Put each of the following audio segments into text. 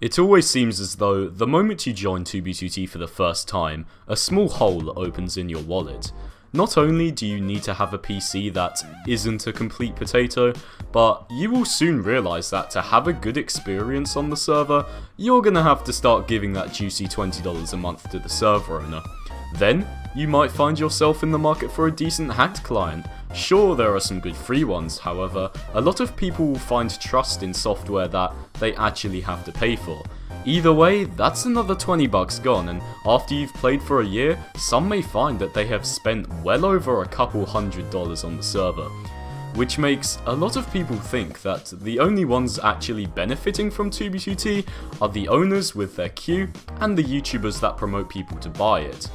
It always seems as though the moment you join 2b2t for the first time, a small hole opens in your wallet. Not only do you need to have a PC that isn't a complete potato, but you will soon realise that to have a good experience on the server, you're gonna have to start giving that juicy $20 a month to the server owner. Then, you might find yourself in the market for a decent hacked client. Sure, there are some good free ones, however, a lot of people will find trust in software that they actually have to pay for. Either way, that's another $20 gone, and after you've played for a year, some may find that they have spent well over a couple $100 on the server. Which makes a lot of people think that the only ones actually benefiting from 2b2t are the owners with their queue and the YouTubers that promote people to buy it.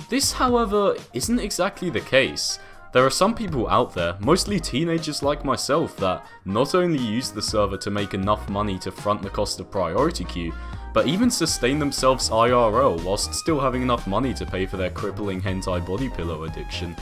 This, however, isn't exactly the case. There are some people out there, mostly teenagers like myself, that not only use the server to make enough money to front the cost of priority queue, but even sustain themselves IRL whilst still having enough money to pay for their crippling hentai body pillow addiction.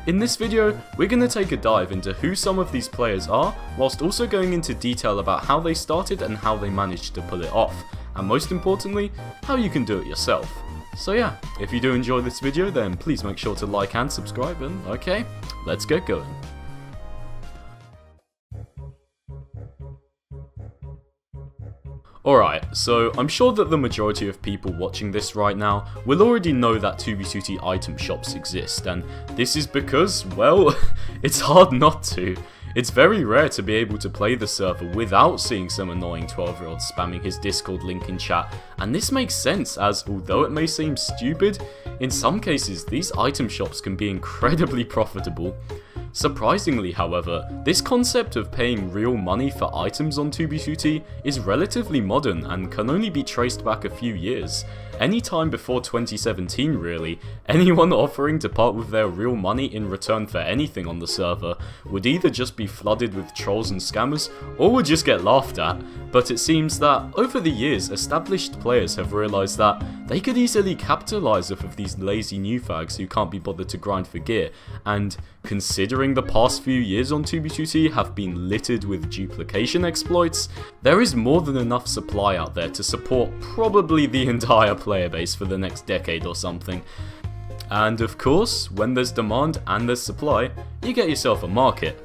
In this video, we're going to take a dive into who some of these players are, whilst also going into detail about how they started and how they managed to pull it off, and most importantly, how you can do it yourself. So yeah, if you do enjoy this video, then please make sure to like and subscribe, and okay, let's get going. Alright, so I'm sure that the majority of people watching this right now will already know that 2b2t item shops exist, and this is because, well, it's hard not to. It's very rare to be able to play the server without seeing some annoying 12-year-old spamming his Discord link in chat, and this makes sense as, although it may seem stupid, in some cases these item shops can be incredibly profitable. Surprisingly, however, this concept of paying real money for items on 2b2t is relatively modern and can only be traced back a few years. Any time before 2017 really, anyone offering to part with their real money in return for anything on the server would either just be flooded with trolls and scammers, or would just get laughed at. But it seems that over the years, established players have realised that they could easily capitalise off of these lazy new fags who can't be bothered to grind for gear, and considering the past few years on 2b2t have been littered with duplication exploits, there is more than enough supply out there to support probably the entire player base for the next decade or something. And of course, when there's demand and there's supply, you get yourself a market.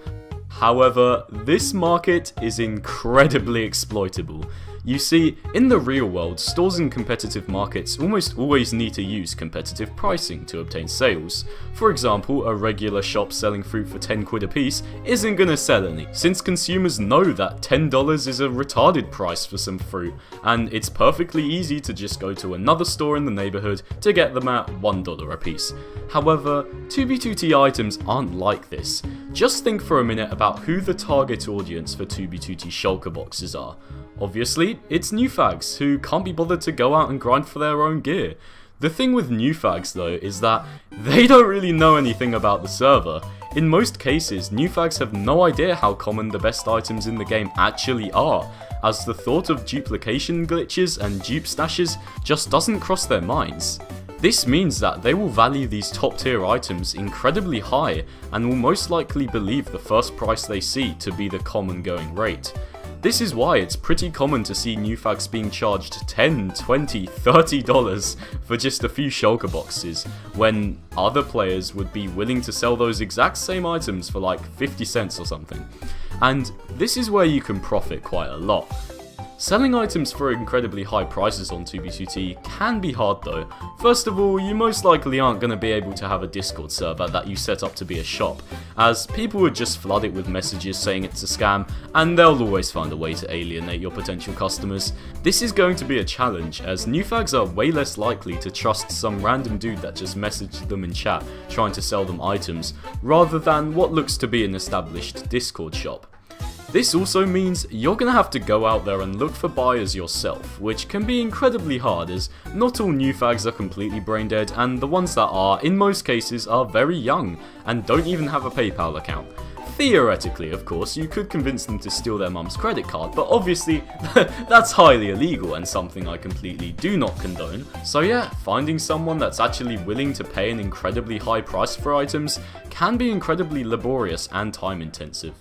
However, this market is incredibly exploitable. You see, in the real world, stores in competitive markets almost always need to use competitive pricing to obtain sales. For example, a regular shop selling fruit for 10 quid a piece isn't gonna sell any, since consumers know that $10 is a retarded price for some fruit, and it's perfectly easy to just go to another store in the neighbourhood to get them at $1 a piece. However, 2b2t items aren't like this. Just think for a minute about who the target audience for 2b2t shulker boxes are. Obviously, it's new fags who can't be bothered to go out and grind for their own gear. The thing with new fags though is that they don't really know anything about the server. In most cases, new fags have no idea how common the best items in the game actually are, as the thought of duplication glitches and dupe stashes just doesn't cross their minds. This means that they will value these top tier items incredibly high and will most likely believe the first price they see to be the common going rate. This is why it's pretty common to see new fags being charged $10, $20, $30 for just a few shulker boxes, when other players would be willing to sell those exact same items for like 50 cents or something. And this is where you can profit quite a lot. Selling items for incredibly high prices on 2b2t can be hard though. First of all, you most likely aren't going to be able to have a Discord server that you set up to be a shop, as people would just flood it with messages saying it's a scam, and they'll always find a way to alienate your potential customers. This is going to be a challenge, as new fags are way less likely to trust some random dude that just messaged them in chat trying to sell them items, rather than what looks to be an established Discord shop. This also means you're gonna have to go out there and look for buyers yourself, which can be incredibly hard as not all new fags are completely brain dead, and the ones that are, in most cases, are very young and don't even have a PayPal account. Theoretically, of course, you could convince them to steal their mum's credit card, but obviously that's highly illegal and something I completely do not condone. So yeah, finding someone that's actually willing to pay an incredibly high price for items can be incredibly laborious and time intensive.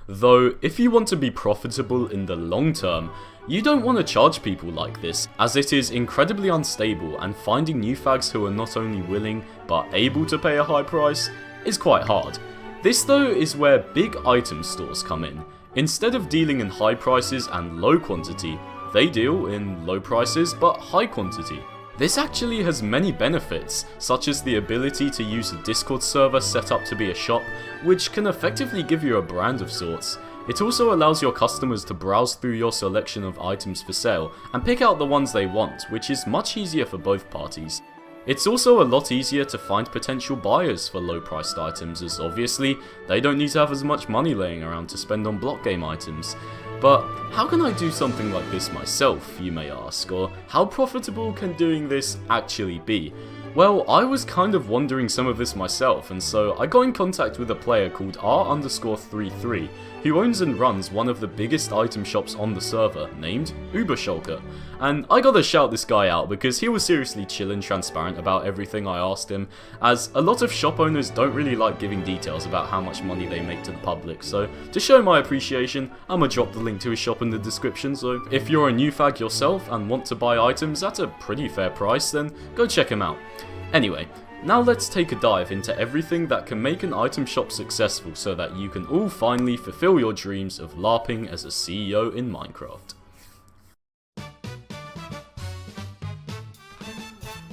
Though, if you want to be profitable in the long term, You don't want to charge people like this, as it is incredibly unstable, and finding new fags who are not only willing but able to pay a high price is quite hard. This though is where big item stores come in. Instead of dealing in high prices and low quantity, they deal in low prices but high quantity. This actually has many benefits, such as the ability to use a Discord server set up to be a shop, which can effectively give you a brand of sorts. It also allows your customers to browse through your selection of items for sale and pick out the ones they want, which is much easier for both parties. It's also a lot easier to find potential buyers for low priced items, as obviously they don't need to have as much money laying around to spend on block game items. But how can I do something like this myself, you may ask, or how profitable can doing this actually be? Well, I was kind of wondering some of this myself, and so I got in contact with a player called R_33, who owns and runs one of the biggest item shops on the server, named Ubershulker. And I gotta shout this guy out because he was seriously chill and transparent about everything I asked him, as a lot of shop owners don't really like giving details about how much money they make to the public, so to show my appreciation, I'ma drop the link to his shop in the description, so if you're a new fag yourself and want to buy items at a pretty fair price, then go check him out. Anyway, now let's take a dive into everything that can make an item shop successful so that you can all finally fulfill your dreams of LARPing as a CEO in Minecraft.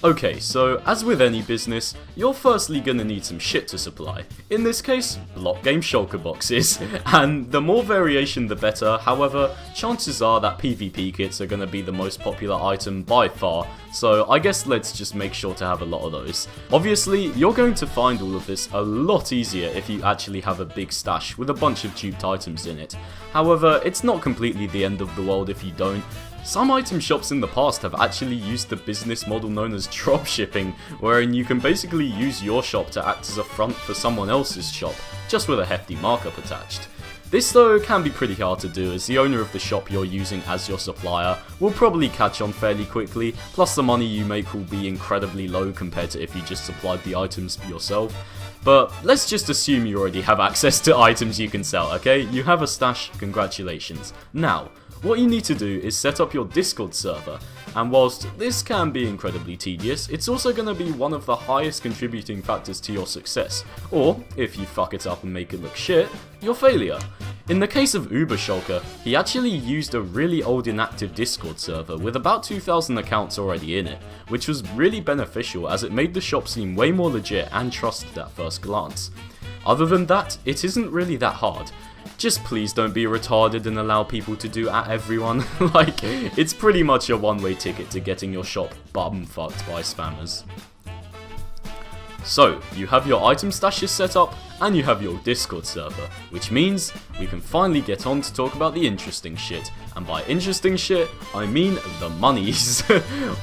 Okay, so as with any business, you're firstly gonna need some shit to supply. In this case, block game shulker boxes. And the more variation the better, however, chances are that PvP kits are gonna be the most popular item by far, so I guess let's just make sure to have a lot of those. Obviously, you're going to find all of this a lot easier if you actually have a big stash with a bunch of duped items in it. However, it's not completely the end of the world if you don't. Some item shops in the past have actually used the business model known as dropshipping, wherein you can basically use your shop to act as a front for someone else's shop, just with a hefty markup attached. This though can be pretty hard to do, as the owner of the shop you're using as your supplier will probably catch on fairly quickly, plus the money you make will be incredibly low compared to if you just supplied the items yourself. But let's just assume you already have access to items you can sell, okay? You have a stash, congratulations. Now, what you need to do is set up your Discord server, and whilst this can be incredibly tedious, it's also going to be one of the highest contributing factors to your success, or, if you fuck it up and make it look shit, your failure. In the case of Ubershulker, he actually used a really old inactive Discord server with about 2,000 accounts already in it, which was really beneficial as it made the shop seem way more legit and trusted at first glance. Other than that, it isn't really that hard. Just please don't be retarded and allow people to do at everyone. Like, it's pretty much a one-way ticket to getting your shop bum-fucked by spammers. So, you have your item stashes set up, and you have your Discord server, which means we can finally get on to talk about the interesting shit, and by interesting shit, I mean the monies.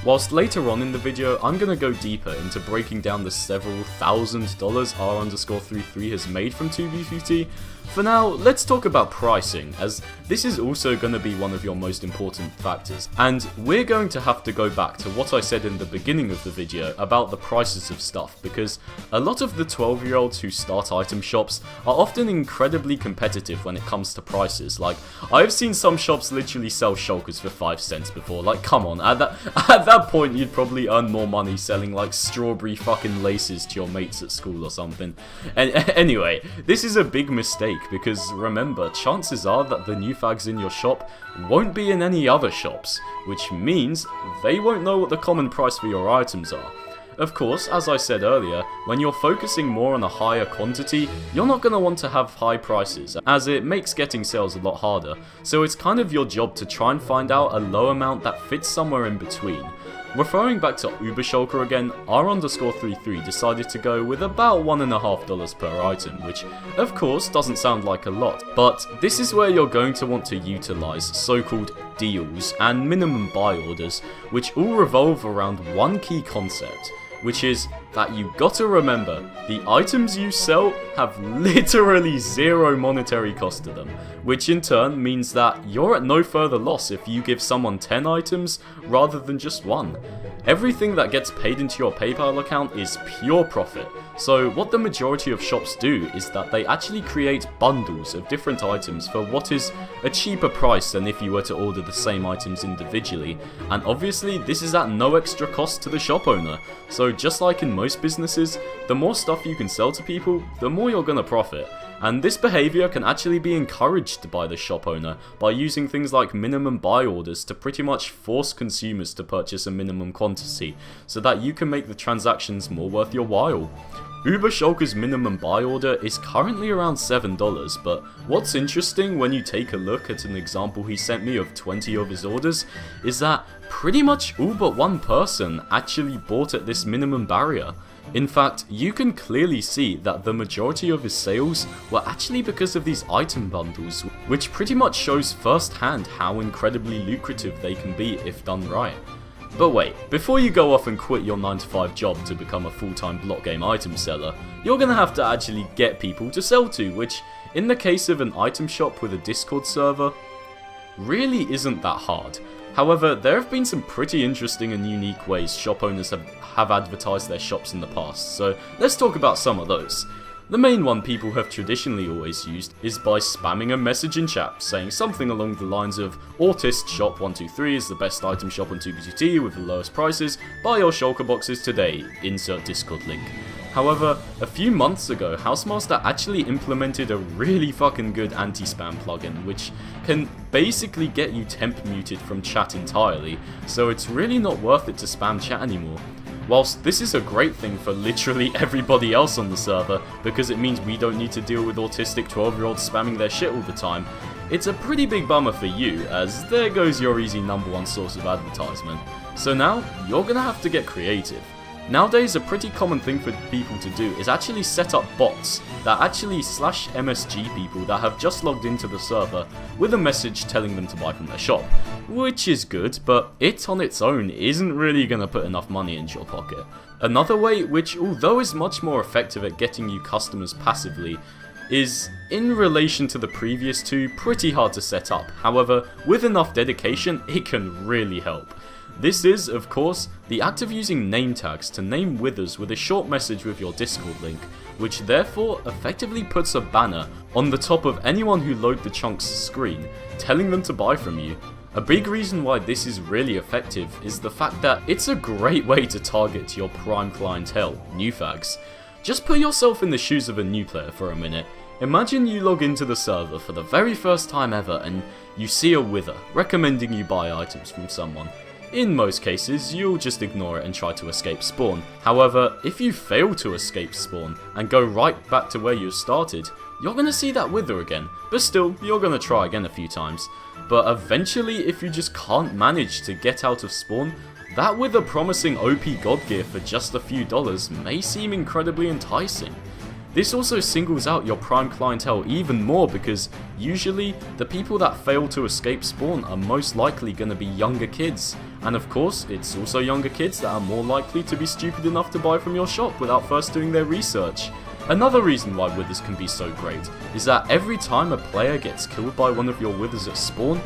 Whilst later on in the video, I'm gonna go deeper into breaking down the several $1,000s R_33 has made from 2B2T. For now, let's talk about pricing, as this is also going to be one of your most important factors. And we're going to have to go back to what I said in the beginning of the video about the prices of stuff, because a lot of the 12-year-olds who start item shops are often incredibly competitive when it comes to prices. Like, I've seen some shops literally sell shulkers for 5 cents before. Like, come on, at that point you'd probably earn more money selling like strawberry fucking laces to your mates at school or something. And anyway, this is a big mistake, because remember, chances are that the new fags in your shop won't be in any other shops, which means they won't know what the common price for your items are. Of course, as I said earlier, when you're focusing more on a higher quantity, you're not going to want to have high prices, as it makes getting sales a lot harder, so it's kind of your job to try and find out a low amount that fits somewhere in between. Referring back to Ubershulker again, R_33 decided to go with about $1.50 per item, which of course doesn't sound like a lot, but this is where you're going to want to utilize so-called deals and minimum buy orders, which all revolve around one key concept, which is that you gotta remember, the items you sell have literally zero monetary cost to them, which in turn means that you're at no further loss if you give someone 10 items rather than just one. Everything that gets paid into your PayPal account is pure profit. So what the majority of shops do is that they actually create bundles of different items for what is a cheaper price than if you were to order the same items individually, and obviously this is at no extra cost to the shop owner. So just like in most businesses, the more stuff you can sell to people, the more you're gonna profit. And this behaviour can actually be encouraged by the shop owner by using things like minimum buy orders to pretty much force consumers to purchase a minimum quantity, so that you can make the transactions more worth your while. Uber Shulker's minimum buy order is currently around $7, but what's interesting when you take a look at an example he sent me of 20 of his orders is that pretty much all but one person actually bought at this minimum barrier. In fact, you can clearly see that the majority of his sales were actually because of these item bundles, which pretty much shows firsthand how incredibly lucrative they can be if done right. But wait, before you go off and quit your 9-to-5 job to become a full-time block game item seller, you're gonna have to actually get people to sell to, which, in the case of an item shop with a Discord server, really isn't that hard. However, there have been some pretty interesting and unique ways shop owners have advertised their shops in the past, so let's talk about some of those. The main one people have traditionally always used is by spamming a message in chat saying something along the lines of Autist Shop 123 is the best item shop on 2b2t with the lowest prices, buy your shulker boxes today, insert Discord link. However, a few months ago, Housemaster actually implemented a really fucking good anti-spam plugin, which can basically get you temp muted from chat entirely, so it's really not worth it to spam chat anymore. Whilst this is a great thing for literally everybody else on the server, because it means we don't need to deal with autistic 12-year-olds spamming their shit all the time, it's a pretty big bummer for you, as there goes your easy #1 source of advertisement. So now, you're gonna have to get creative. Nowadays, a pretty common thing for people to do is actually set up bots that actually slash MSG people that have just logged into the server with a message telling them to buy from their shop. Which is good, but it on its own isn't really going to put enough money into your pocket. Another way, which although is much more effective at getting you customers passively, is, in relation to the previous two, pretty hard to set up. However, with enough dedication, it can really help. This is, of course, the act of using name tags to name withers with a short message with your Discord link, which therefore effectively puts a banner on the top of anyone who loads the chunk's screen, telling them to buy from you. A big reason why this is really effective is the fact that it's a great way to target your prime clientele, new fags. Just put yourself in the shoes of a new player for a minute. Imagine you log into the server for the very first time ever and you see a wither recommending you buy items from someone. In most cases, you'll just ignore it and try to escape spawn. However, if you fail to escape spawn and go right back to where you started, you're gonna see that wither again, but still, you're gonna try again a few times. But eventually, if you just can't manage to get out of spawn, that wither promising OP god gear for just a few dollars may seem incredibly enticing. This also singles out your prime clientele even more because usually the people that fail to escape spawn are most likely going to be younger kids, and of course it's also younger kids that are more likely to be stupid enough to buy from your shop without first doing their research. Another reason why withers can be so great is that every time a player gets killed by one of your withers at spawn,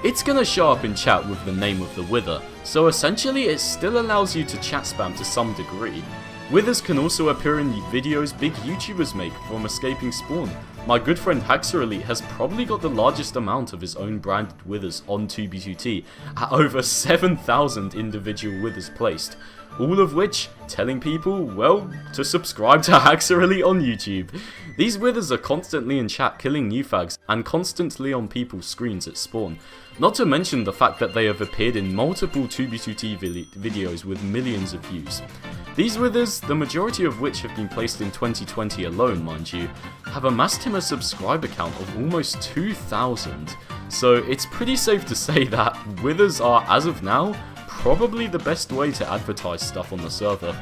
it's going to show up in chat with the name of the wither, so essentially it still allows you to chat spam to some degree. Withers can also appear in the videos big YouTubers make from escaping spawn. My good friend HaxxorElite has probably got the largest amount of his own branded withers on 2b2t at over 7,000 individual withers placed. All of which telling people, well, to subscribe to HaxxorElite on YouTube. These withers are constantly in chat killing new fags and constantly on people's screens at spawn. Not to mention the fact that they have appeared in multiple 2b2t videos with millions of views. These withers, the majority of which have been placed in 2020 alone, mind you, have amassed him a subscriber count of almost 2,000. So it's pretty safe to say that withers are, as of now, probably the best way to advertise stuff on the server.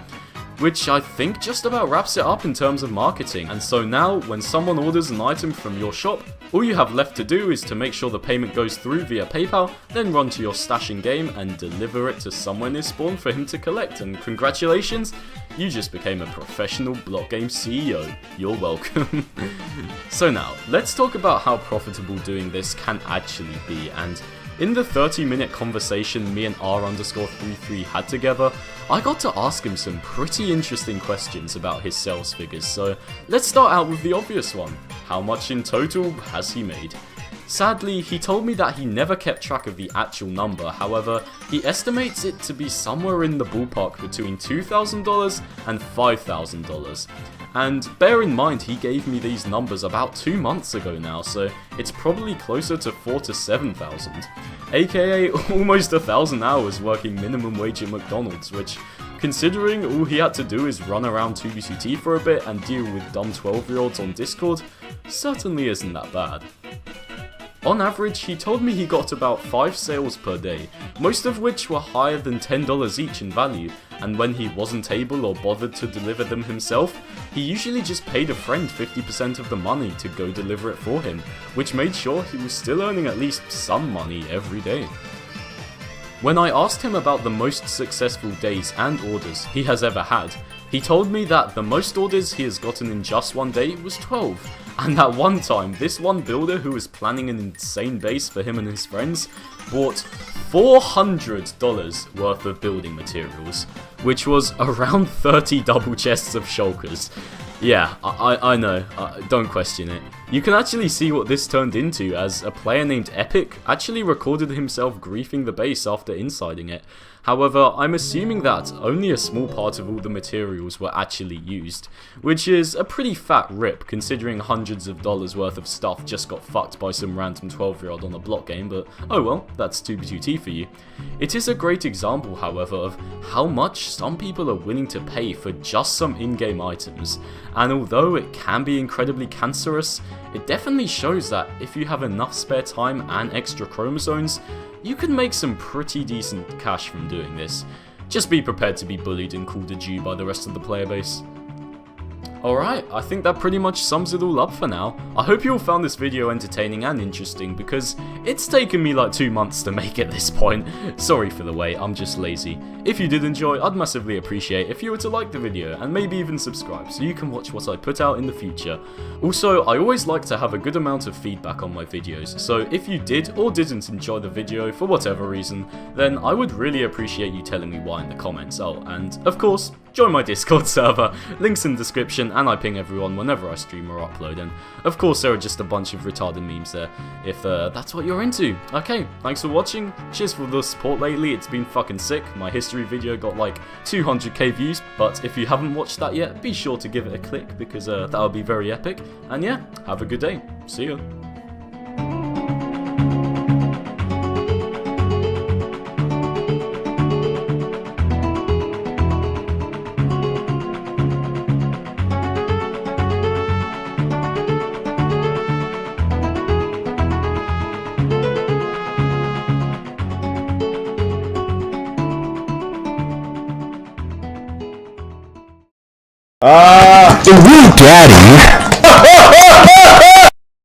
which I think just about wraps it up in terms of marketing. And so now, when someone orders an item from your shop, all you have left to do is to make sure the payment goes through via PayPal, then run to your stash in game and deliver it to somewhere near spawn for him to collect. And congratulations, you just became a professional block game CEO. You're welcome. So now, let's talk about how profitable doing this can actually be. And in the 30-minute conversation me and R_33 had together, I got to ask him some pretty interesting questions about his sales figures, so let's start out with the obvious one. How much in total has he made? Sadly, he told me that he never kept track of the actual number, however, he estimates it to be somewhere in the ballpark between $2,000 and $5,000. And bear in mind, he gave me these numbers about 2 months ago now, so it's probably closer to 4,000 to 7,000, aka almost 1,000 hours working minimum wage at McDonald's, which, considering all he had to do is run around 2v2t for a bit and deal with dumb 12-year-olds on Discord, certainly isn't that bad. On average, he told me he got about 5 sales per day, most of which were higher than $10 each in value, and when he wasn't able or bothered to deliver them himself, he usually just paid a friend 50% of the money to go deliver it for him, which made sure he was still earning at least some money every day. When I asked him about the most successful days and orders he has ever had, he told me that the most orders he has gotten in just one day was 12, and that one time, this one builder who was planning an insane base for him and his friends bought $400 worth of building materials, which was around 30 double chests of shulkers. Yeah, I know, don't question it. You can actually see what this turned into, as a player named Epik actually recorded himself griefing the base after insiding it. However, I'm assuming that only a small part of all the materials were actually used, which is a pretty fat rip considering hundreds of dollars worth of stuff just got fucked by some random 12-year-old on a block game, but oh well, that's 2v2t for you. It is a great example, however, of how much some people are willing to pay for just some in-game items, and although it can be incredibly cancerous, it definitely shows that if you have enough spare time and extra chromosomes, you can make some pretty decent cash from doing this. Just be prepared to be bullied and called a Jew by the rest of the player base. Alright, I think that pretty much sums it all up for now. I hope you all found this video entertaining and interesting, because it's taken me like 2 months to make at this point. Sorry for the wait, I'm just lazy. If you did enjoy, I'd massively appreciate if you were to like the video and maybe even subscribe so you can watch what I put out in the future. Also, I always like to have a good amount of feedback on my videos, so if you did or didn't enjoy the video for whatever reason, then I would really appreciate you telling me why in the comments. Oh, and of course, join my Discord server, links in the description, and I ping everyone whenever I stream or upload, and of course there are just a bunch of retarded memes there, if that's what you're into. Okay, thanks for watching, cheers for the support lately, it's been fucking sick. My history video got like 200k views, but if you haven't watched that yet, be sure to give it a click, because that would be very epic, and yeah, have a good day, see ya. The real daddy